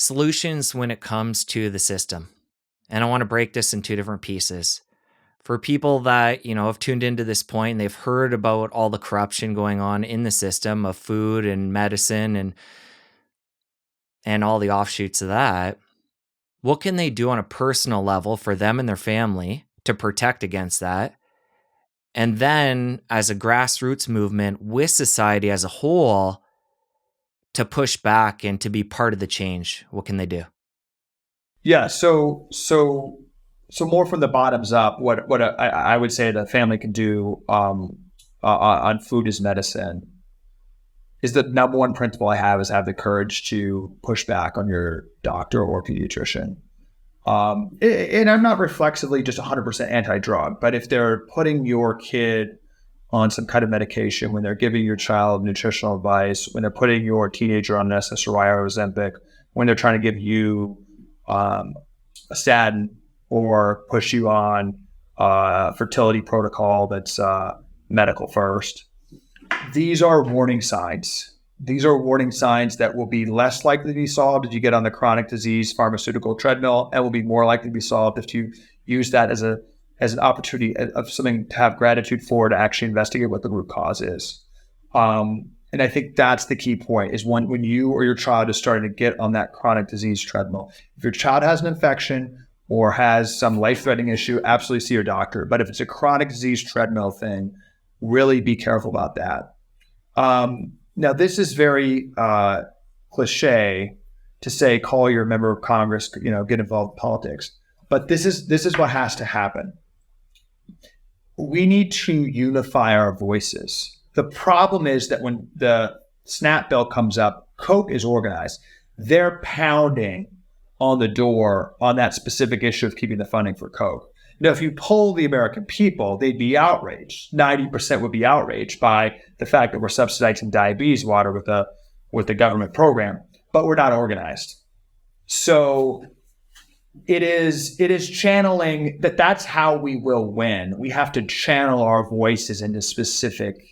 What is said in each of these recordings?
solutions when it comes to the system. And I want to break this in two different pieces. For people that, have tuned into this point and they've heard about all the corruption going on in the system of food and medicine and all the offshoots of that, what can they do on a personal level for them and their family to protect against that? And then as a grassroots movement with society as a whole to push back and to be part of the change, what can they do? Yeah, so more from the bottoms up, what I would say the family can do on food as medicine is the number one principle I have is have the courage to push back on your doctor or pediatrician. And I'm not reflexively just 100% anti-drug, but if they're putting your kid on some kind of medication, when they're giving your child nutritional advice, when they're putting your teenager on an SSRI or Ozempic, when they're trying to give you a statin or push you on a fertility protocol that's medical first, these are warning signs. These are warning signs that will be less likely to be solved if you get on the chronic disease pharmaceutical treadmill, and will be more likely to be solved if you use that as an opportunity of something to have gratitude for, to actually investigate what the root cause is. And I think that's the key point, is when you or your child is starting to get on that chronic disease treadmill. If your child has an infection or has some life-threatening issue, absolutely see your doctor. But if it's a chronic disease treadmill thing, really be careful about that. Now, this is very cliche to say, call your member of Congress, get involved in politics. But this is what has to happen. We need to unify our voices. The problem is that when the SNAP bill comes up, Coke is organized. They're pounding on the door on that specific issue of keeping the funding for Coke. Now, if you poll the American people, they'd be outraged. 90% would be outraged by the fact that we're subsidizing diabetes water with a government program, but we're not organized. So it is channeling that's how we will win. We have to channel our voices into specific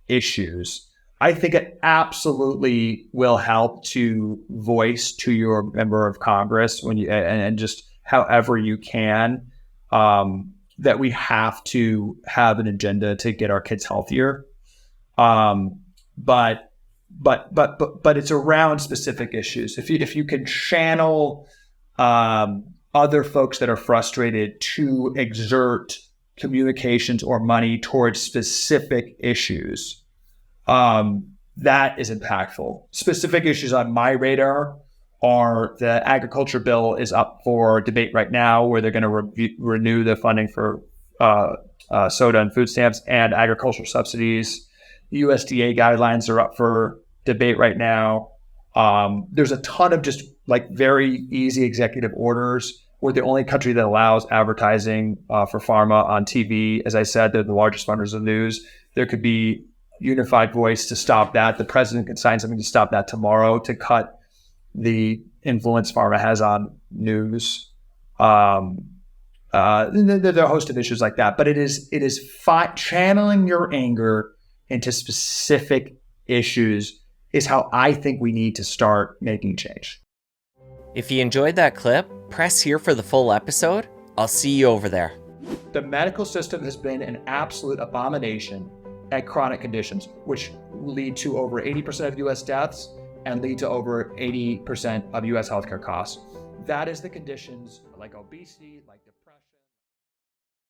issues. I think it absolutely will help to voice to your member of Congress when you and just however you can. That we have to have an agenda to get our kids healthier. But it's around specific issues. If you can channel other folks that are frustrated to exert communications or money towards specific issues, that is impactful. Specific issues on my radar are the agriculture bill is up for debate right now, where they're going to renew the funding for soda and food stamps and agricultural subsidies. USDA guidelines are up for debate right now. There's a ton of just very easy executive orders. We're the only country that allows advertising for pharma on TV. As I said, they're the largest funders of news. There could be unified voice to stop that. The president could sign something to stop that tomorrow, to cut the influence pharma has on news. There are a host of issues like that, but it is channeling your anger into specific issues is how I think we need to start making change. If you enjoyed that clip, press here for the full episode. I'll see you over there. The medical system has been an absolute abomination at chronic conditions, which lead to over 80% of U.S. deaths and lead to over 80% of U.S. healthcare costs. That is the conditions like obesity, like depression.